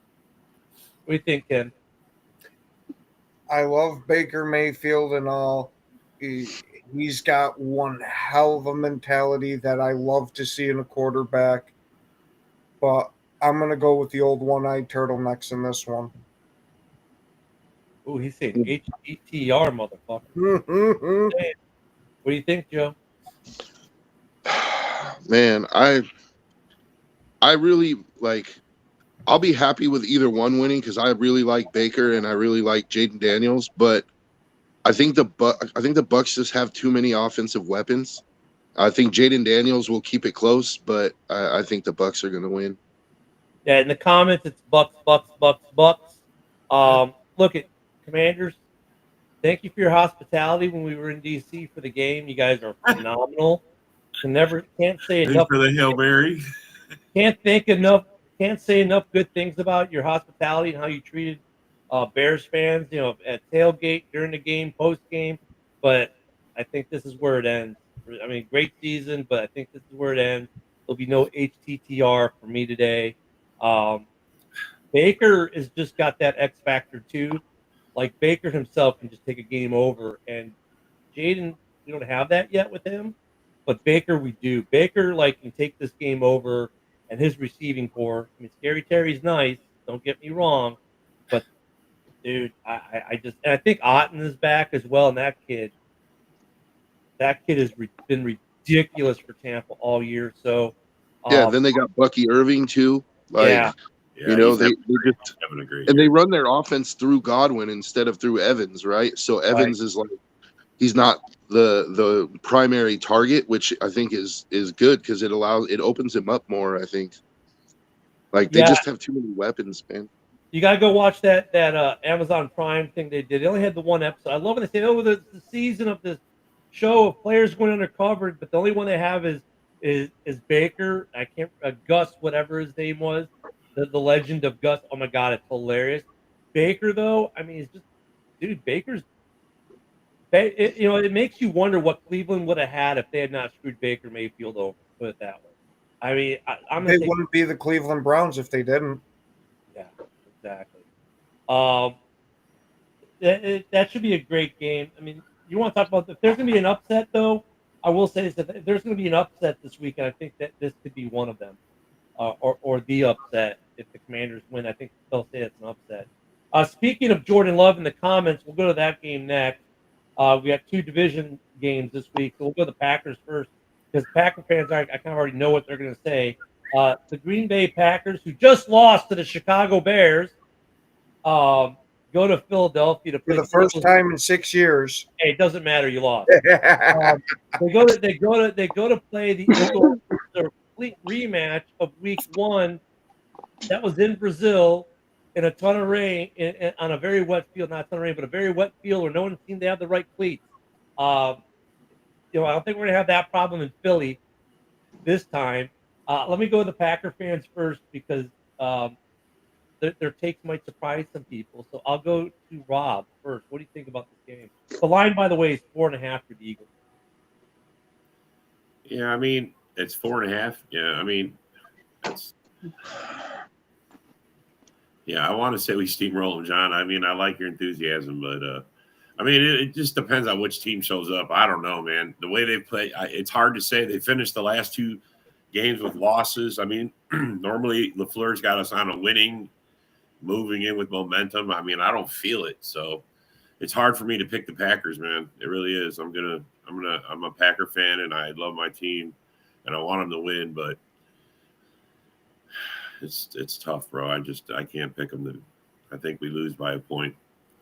What do you think, Ken? I love Baker Mayfield and all. He's got one hell of a mentality that I love to see in a quarterback. But I'm going to go with the old one-eyed turtlenecks in this one. Oh, he's saying HETR, motherfucker. What do you think, Joe? Man, I really like. I'll be happy with either one winning because I really like Baker and I really like Jaden Daniels, but I think the Bucks just have too many offensive weapons. I think Jaden Daniels will keep it close, but I think the Bucks are going to win. Yeah, in the comments, it's Bucks, Bucks, Bucks, Bucks. Look at Commanders. Thank you for your hospitality when we were in DC for the game. You guys are phenomenal. Can't say Thanks enough. for the Hail Mary. Can't say enough good things about your hospitality and how you treated Bears fans. At tailgate, during the game, post game. But I think this is where it ends. I mean, great season, but I think this is where it ends. There'll be no HTTR for me today. Baker has just got that X factor too. Like Baker himself can just take a game over, and Jaden, we don't have that yet with him, but Baker we do. Baker can take this game over, and his receiving core. I mean, Scary Terry's nice. Don't get me wrong, but dude, I think Otten is back as well, and that kid has been ridiculous for Tampa all year. So then they got Bucky Irving too. Yeah, they just having a great and year. they run their offense through Godwin instead of through Evans, right? So Evans is he's not the primary target, which I think is good because it opens him up more. I think they just have too many weapons, man. You gotta go watch that Amazon Prime thing they did. They only had the one episode. I love when they say, "Oh, the season of this show of players going undercover," but the only one they have is Baker. I can't Gus, whatever his name was, the legend of Gus. Oh my God, it's hilarious. Baker though, I mean, it's just, dude, Baker's. It makes you wonder what Cleveland would have had if they had not screwed Baker Mayfield over. Put it that way. I mean, they wouldn't be the Cleveland Browns if they didn't. Yeah, exactly. That should be a great game. I mean, you want to talk about if there's going to be an upset, though. I will say this: if there's going to be an upset this weekend, I think that this could be one of them, or the upset. If the Commanders win, I think they'll say it's an upset. Speaking of Jordan Love in the comments, we'll go to that game next. We got two division games this week, so we'll go to the Packers first because Packer fans, I kind of already know what they're going to say. The Green Bay Packers, who just lost to the Chicago Bears, go to Philadelphia to play for the first time in 6 years. Hey, it doesn't matter. You lost. They go to play the Eagles, their complete rematch of Week 1. That was in Brazil in a ton of rain on a very wet field. Not a ton of rain, but a very wet field where no one seemed to have the right cleats. I don't think we're gonna have that problem in Philly this time. Let me go to the Packer fans first because their takes might surprise some people. So I'll go to Rob first. What do you think about this game? The line, by the way, is 4.5 for the Eagles. Yeah, I mean, it's 4.5. Yeah, I mean, I want to say we steamroll them, John. I mean, I like your enthusiasm, but I mean, it just depends on which team shows up. I don't know, man. The way they play, it's hard to say. They finished the last two games with losses. I mean, normally LaFleur's got us on a winning, moving in with momentum. I mean, I don't feel it, so it's hard for me to pick the Packers, man. It really is. I'm a Packer fan, and I love my team, and I want them to win, but it's tough, bro. I can't pick them. I think we lose by a point.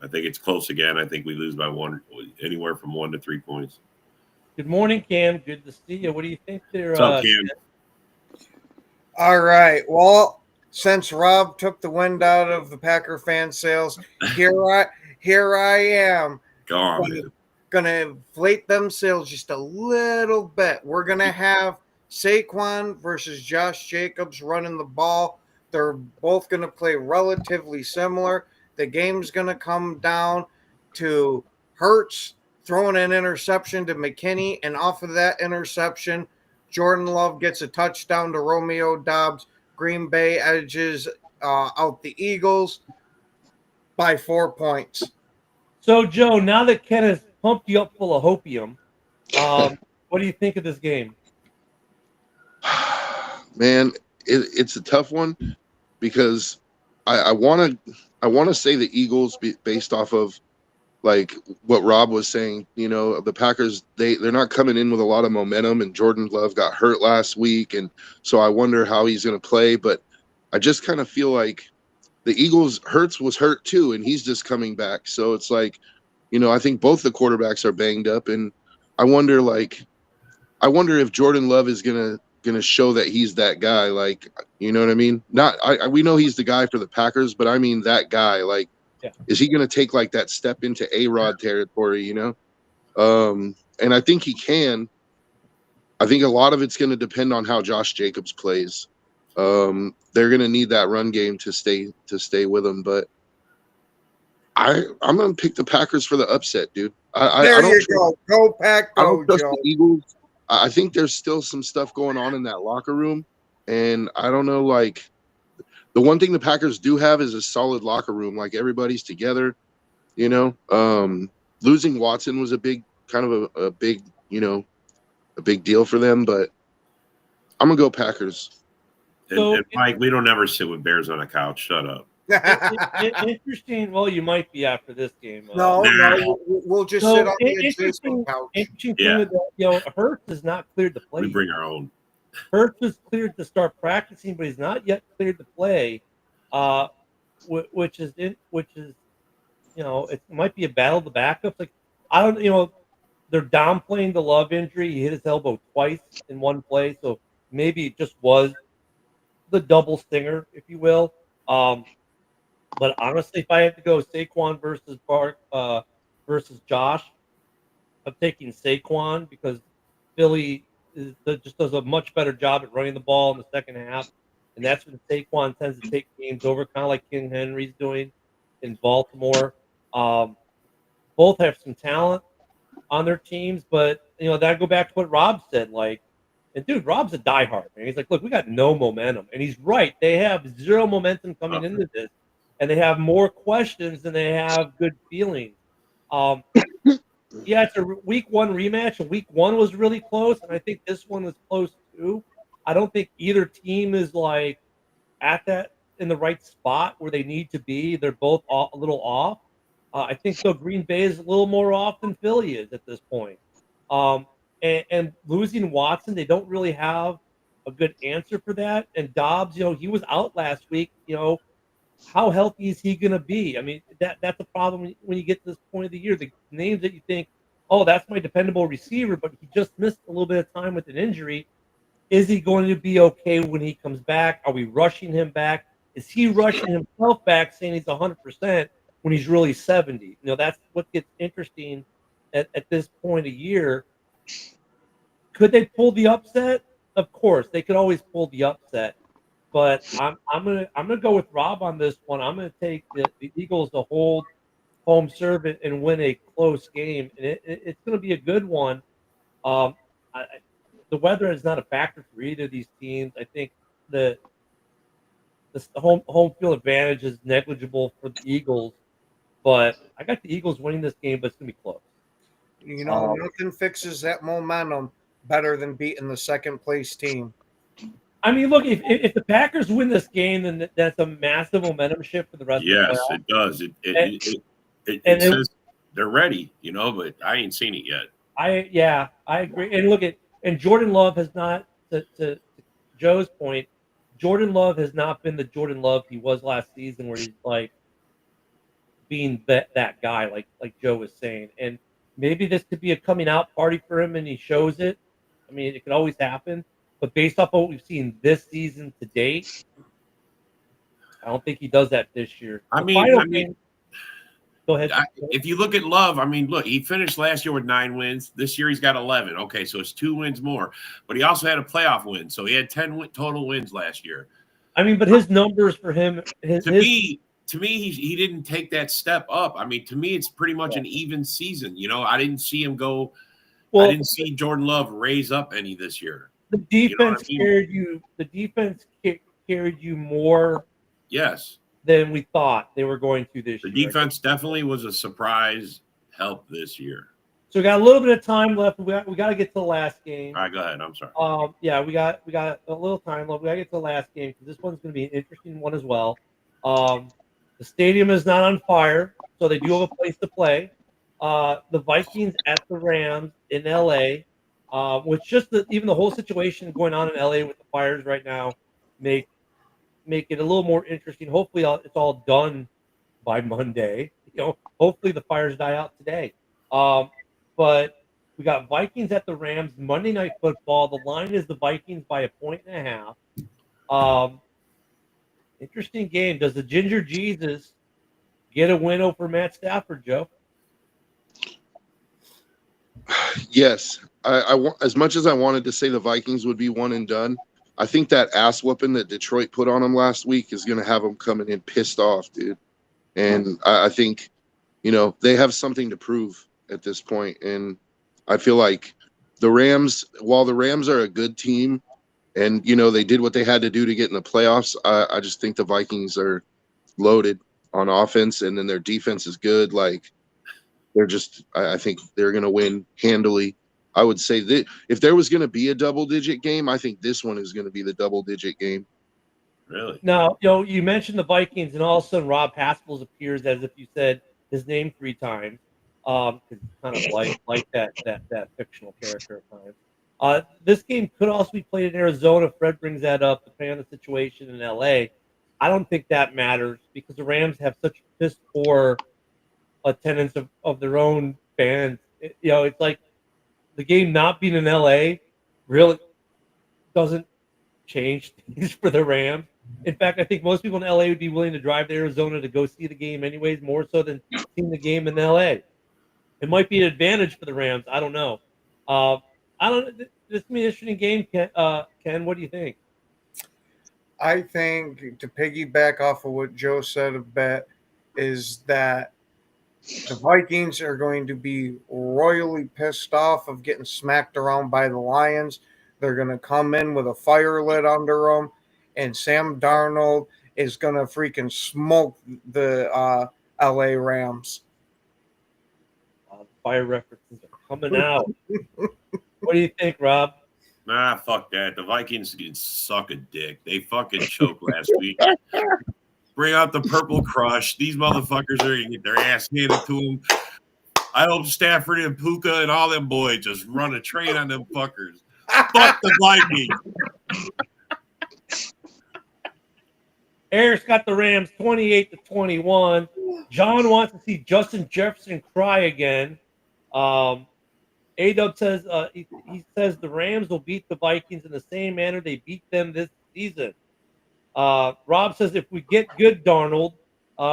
I think it's close again. I think we lose by anywhere from 1 to 3 points. Good morning, Cam. Good to see you. What do you think there? What's up, Cam? All right. Well, since Rob took the wind out of the Packer fan sails, here I am. Gonna inflate them sails just a little bit. We're gonna have Saquon versus Josh Jacobs running the ball. They're both gonna play relatively similar. The game's gonna come down to Hurts throwing an interception to McKinney, and off of that interception, Jordan Love gets a touchdown to Romeo Doubs. Green Bay edges out the Eagles by 4 points. So, Joe, now that Ken has pumped you up full of hopium, what do you think of this game? Man, it's a tough one because I want to say the Eagles based off of like what Rob was saying, the Packers, they're not coming in with a lot of momentum, and Jordan Love got hurt last week, and so I wonder how he's going to play. But I just kind of feel like the Eagles, Hurts was hurt too, and he's just coming back. So it's like, I think both the quarterbacks are banged up, and I wonder if Jordan Love is gonna show that he's that guy. Like, you know what I mean? We know he's the guy for the Packers, but I mean that guy. Like, Yeah. Is he gonna take like that step into A-Rod territory? And I think he can. I think a lot of it's going to depend on how Josh Jacobs plays. They're going to need that run game to stay with him, but I'm going to pick the Packers for the upset, dude. There you go. Go Pack, I go, don't trust Joe. the Eagles. I think there's still some stuff going on in that locker room, and I don't know, like, the one thing the Packers do have is a solid locker room. Like, everybody's together, Losing Watson was a big deal for them, but I'm going to go Packers. And Mike, we don't ever sit with bears on a couch. Shut up. Interesting. Well, you might be after this game. No, we'll just sit on the adjacent couch. Interesting thing with that, Hurts has not cleared the play. We bring our own. Hurts is cleared to start practicing, but he's not yet cleared to play. Which is it might be a battle of the backups. Like, I don't, they're downplaying the Love injury. He hit his elbow twice in one play, so maybe it just was the double stinger, if you will. But honestly, if I had to go Saquon versus Josh, I'm taking Saquon because Philly just does a much better job at running the ball in the second half, and that's when Saquon tends to take games over, kind of like King Henry's doing in Baltimore. Both have some talent on their teams, but that go back to what Rob said. Like, and dude, Rob's a diehard, man. He's like, look, we got no momentum, and he's right. They have zero momentum coming into this, and they have more questions than they have good feelings. Yeah, it's a week one rematch, and week one was really close, and I think this one was close too. I don't think either team is like at that in the right spot where they need to be. They're both a little off. I think Green Bay is a little more off than Philly is at this point. And losing Watson, they don't really have a good answer for that. And Dobbs, he was out last week. How healthy is he going to be? I mean, that's a problem when you get to this point of the year. The names that you think, oh, that's my dependable receiver, but he just missed a little bit of time with an injury. Is he going to be okay when he comes back? Are we rushing him back? Is he rushing himself back, saying he's 100% when he's really 70? That's what gets interesting at this point of year. Could they pull the upset? Of course, they could always pull the upset. But I'm gonna go with Rob on this one. I'm gonna take the Eagles to hold home serve and win a close game, and it's gonna be a good one. The weather is not a factor for either of these teams. I think the home field advantage is negligible for the Eagles, but I got the Eagles winning this game, but it's gonna be close. Nothing fixes that momentum better than beating the second place team. I mean, look, if the Packers win this game, then that's a massive momentum shift for the rest of the playoffs. Yes, it does. It says they're ready, but I ain't seen it yet. I agree. And Jordan Love has not, to Joe's point, Jordan Love has not been the Jordan Love he was last season, where he's like being that guy, like Joe was saying. And maybe this could be a coming out party for him, and he shows it. I mean, it could always happen. But based off of what we've seen this season to date, I don't think he does that this year. I mean, go ahead. If you look at Love, look, he finished last year with 9 wins. This year he's got 11. Okay, so it's 2 wins more. But he also had a playoff win, so he had 10 total wins last year. I mean, but his numbers for him, to me, he didn't take that step up. I mean, to me, it's pretty much an even season. I didn't see him go. I didn't see Jordan Love raise up any this year. The defense carried you. The defense carried you more. Yes. Than we thought they were going to this year. The defense definitely was a surprise help this year. So we got a little bit of time left. We got to get to the last game. All right, go ahead. I'm sorry. Yeah, we got a little time left. We got to get to the last game because this one's going to be an interesting one as well. The stadium is not on fire, so they do have a place to play. The Vikings at the Rams in LA, which just even the whole situation going on in LA with the fires right now make it a little more interesting. Hopefully, it's all done by Monday. Hopefully the fires die out today. But we got Vikings at the Rams Monday Night Football. The line is the Vikings by 1.5. Interesting game. Does the Ginger Jesus get a win over Matt Stafford, Joe? Yes, I as much as I wanted to say the Vikings would be one and done, I think that ass whooping that Detroit put on them last week is going to have them coming in pissed off, dude. And I think, they have something to prove at this point. And I feel like the Rams, while the Rams are a good team and, they did what they had to do to get in the playoffs, I just think the Vikings are loaded on offense, and then their defense is good. Like, I think they're going to win handily. I would say that if there was going to be a double-digit game, I think this one is going to be the double-digit game. Really? Now, you mentioned the Vikings, and all of a sudden Rob Haskell appears as if you said his name 3 times. Because kind of like that fictional character at times. This game could also be played in Arizona. Fred brings that up, depending on the situation in LA. I don't think that matters because the Rams have such piss poor attendance of their own fans. It's like the game not being in LA really doesn't change things for the Rams. In fact, I think most people in LA would be willing to drive to Arizona to go see the game anyways, more so than seeing the game in LA. It might be an advantage for the Rams. I don't know. I don't. This is an interesting game, Ken. What do you think? I think, to piggyback off of what Joe said a bit, is that the Vikings are going to be royally pissed off of getting smacked around by the Lions. They're going to come in with a fire lit under them, and Sam Darnold is going to freaking smoke the LA Rams. Fire references are coming out. What do you think, Rob? Nah, fuck that. The Vikings can suck a dick. They fucking choked last week. Bring out the Purple Crush. These motherfuckers are going to get their ass handed to them. I hope Stafford and Puka and all them boys just run a train on them fuckers. Fuck the Vikings. Eric's got the Rams 28-21. John wants to see Justin Jefferson cry again. A-Dub says he says the Rams will beat the Vikings in the same manner they beat them this season. Rob says if we get good Darnold,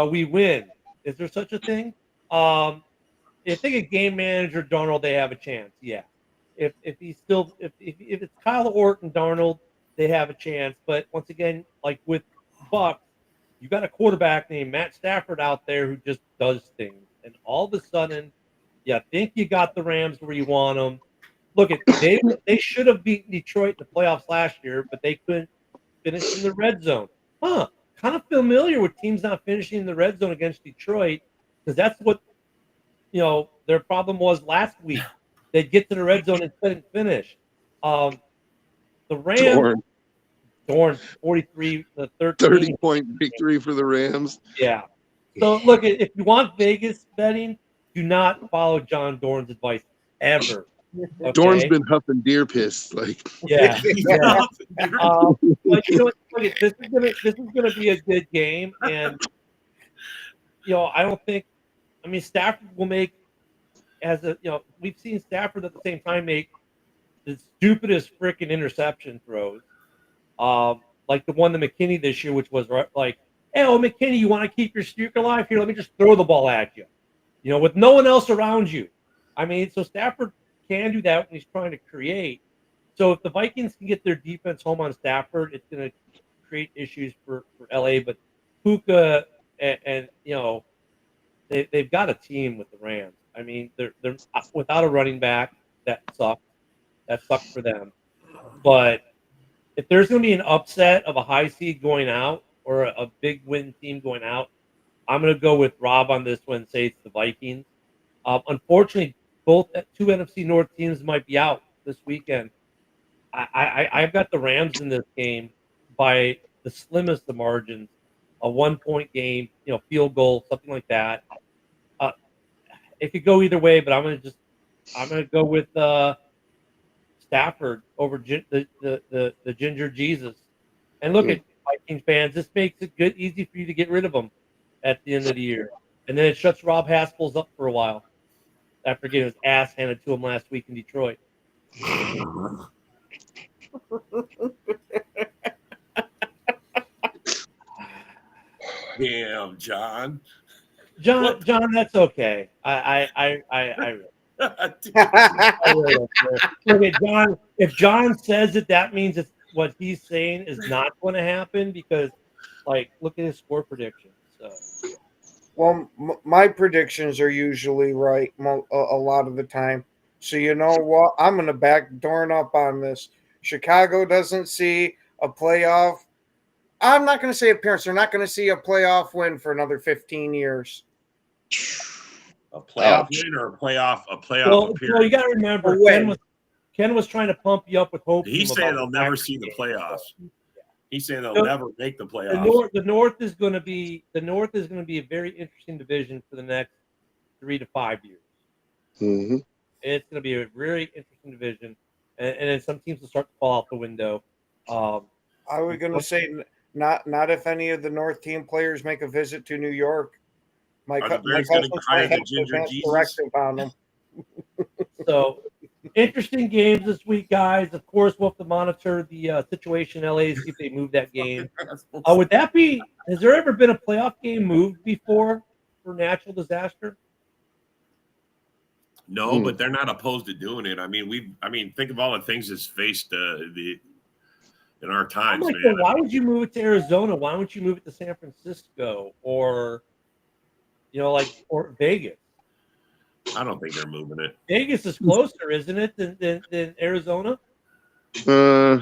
we win. Is there such a thing? If they get game manager Darnold, they have a chance. Yeah. If it's Kyle Orton Darnold, they have a chance. But once again, like with Buck, you got a quarterback named Matt Stafford out there who just does things, and all of a sudden, you think you got the Rams where you want them. Look, they should have beaten Detroit in the playoffs last year, but they couldn't finish in the red zone. Kind of familiar with teams not finishing in the red zone against Detroit, because that's what their problem was last week. They'd get to the red zone and couldn't finish. The Rams, Dorn 43, the 30-point victory for the Rams. Yeah. So look, if you want Vegas betting, do not follow John Dorn's advice ever. Okay? Dorn's been huffing deer piss, like. Yeah. But this is gonna be a good game, and I don't think. I mean, Stafford will make we've seen Stafford at the same time make the stupidest freaking interception throws, like the one to McKinney this year, which was like, "Hey, McKinney, you want to keep your streak alive? Here, let me just throw the ball at you." With no one else around you. I mean, so Stafford can do that when he's trying to create. So if the Vikings can get their defense home on Stafford, it's going to create issues for LA. But Puka and they've got a team with the Rams. I mean, they're without a running back. That sucks. That sucks for them. But if there's going to be an upset of a high seed going out or a big win team going out, I'm going to go with Rob on this one and say it's the Vikings. Unfortunately, both two NFC North teams might be out this weekend. I've got the Rams in this game by the slimmest of margins, a 1-point game, field goal, something like that. it could go either way, but I'm gonna go with Stafford over the Ginger Jesus. And look at Vikings fans, this makes it easy for you to get rid of them at the end of the year, and then it shuts Rob Haskell's up for a while after getting his ass handed to him last week in Detroit. Damn, John. John, that's okay. I really don't care. Look at John. If John says it, that means it's what he's saying is not going to happen because, like, look at his score predictions. So. Well, my predictions are usually right a lot of the time. So you know what? I'm going to backdoor up on this. Chicago doesn't see a playoff. I'm not going to say appearance. They're not going to see a playoff win for another 15 years. A playoff win or a playoff Well, appearance? you got to remember, Ken was trying to pump you up with hope. He's saying they'll never see the playoffs. He's saying they'll never make the playoffs. The North is going to be a very interesting division for the next 3 to 5 years. Mm-hmm. It's going to be a very interesting division, and then some teams will start to fall out the window. I was going to say not if any of the North team players make a visit to New York. My Bears going to hire the Ginger Jesus? Directive on them. So, interesting games this week, guys. Of course, we'll have to monitor the situation in LA to see if they move that game. Would that be? Has there ever been a playoff game moved before for natural disaster? No, but they're not opposed to doing it. I mean, think of all the things that's faced in our times, man. So why would you move it to Arizona? Why wouldn't you move it to San Francisco or Vegas? I don't think they're moving it. Vegas is closer, isn't it, than Arizona? I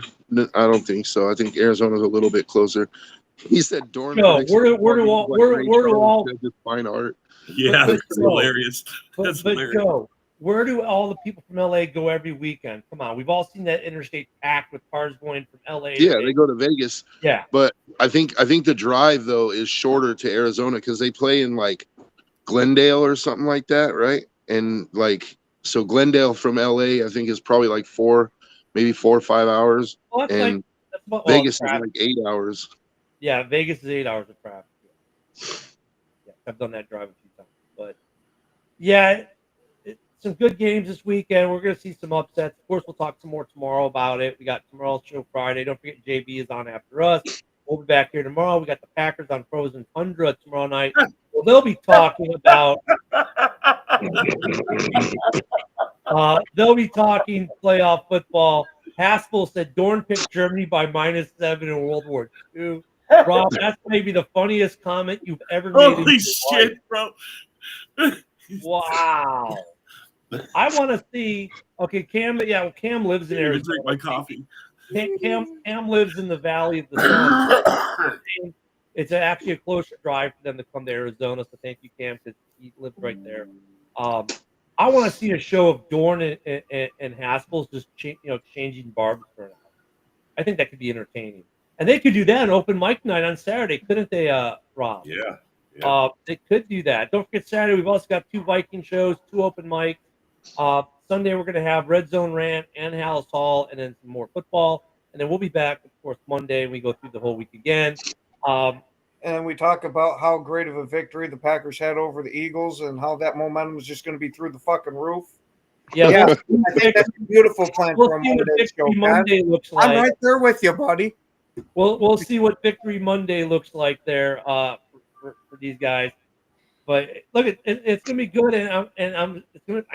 don't think so. I think Arizona's a little bit closer. He said Dorn. No, where do all fine art? Yeah, that's hilarious. That's hilarious. Joe, where do all the people from LA go every weekend? Come on, we've all seen that interstate packed with cars going from LA. Yeah, they go to Vegas. Yeah, but I think the drive though is shorter to Arizona because they play in like Glendale or something like that, right? And so Glendale from LA, I think is probably like 4 or 5 hours, and Vegas is like 8 hours. Yeah, Vegas is 8 hours of traffic. Yeah, I've done that drive a few times, but yeah, some good games this weekend. We're going to see some upsets. Of course, we'll talk some more tomorrow about it. We got tomorrow's show Friday. Don't forget JB is on after us. We'll be back here tomorrow. We got the Packers on Frozen Tundra tomorrow night. Well, they'll be talking about playoff football. Haskell said Dorn picked Germany by -7 in World War II. Rob, that's maybe the funniest comment you've ever made. Holy shit, bro. Wow. I want to see. Okay, Cam. Yeah, well, Cam lives in Arizona. Drink my coffee. Cam lives in the Valley of the Sun. It's actually a closer drive for them to come to Arizona. So thank you, Cam, because he lives right there. I want to see a show of Dorn and Haskell's just exchanging barbs for an hour. I think that could be entertaining, and they could do that on open mic night on Saturday, couldn't they, Rob? Yeah. They could do that. Don't forget Saturday. We've also got 2 Viking shows, 2 open mics. Sunday we're going to have Red Zone Rant and Hallis Hall, and then some more football. And then we'll be back, of course, Monday, and we go through the whole week again. And we talk about how great of a victory the Packers had over the Eagles and how that momentum was just going to be through the fucking roof. Yeah, I think that's a beautiful plan for a Monday looks like. I'm right there with you, buddy. We'll see what Victory Monday looks like there for these guys. But look, it's going to be good, I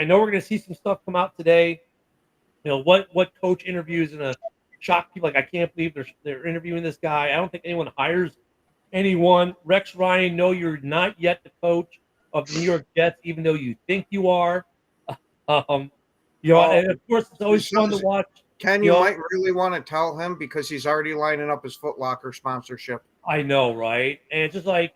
know we're going to see some stuff come out today. What coach interviews in a shock people, like, I can't believe they're interviewing this guy. I don't think anyone hires anyone. Rex Ryan, no, you're not yet the coach of the New York Jets, even though you think you are. And of course, it's always fun to watch. Ken, you might really want to tell him because he's already lining up his Foot Locker sponsorship. I know, right? And it's just like,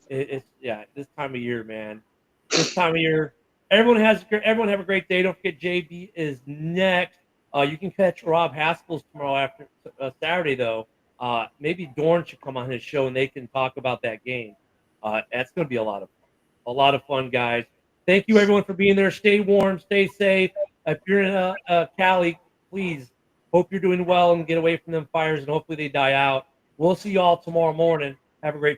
this time of year, man. This time of year, everyone have a great day. Don't forget, JB is next. You can catch Rob Haskell's tomorrow after Saturday, though. Maybe Dorn should come on his show and they can talk about that game. That's going to be a lot of fun, guys. Thank you, everyone, for being there. Stay warm, stay safe. If you're in Cali, please, hope you're doing well and get away from them fires, and hopefully they die out. We'll see y'all tomorrow morning. Have a great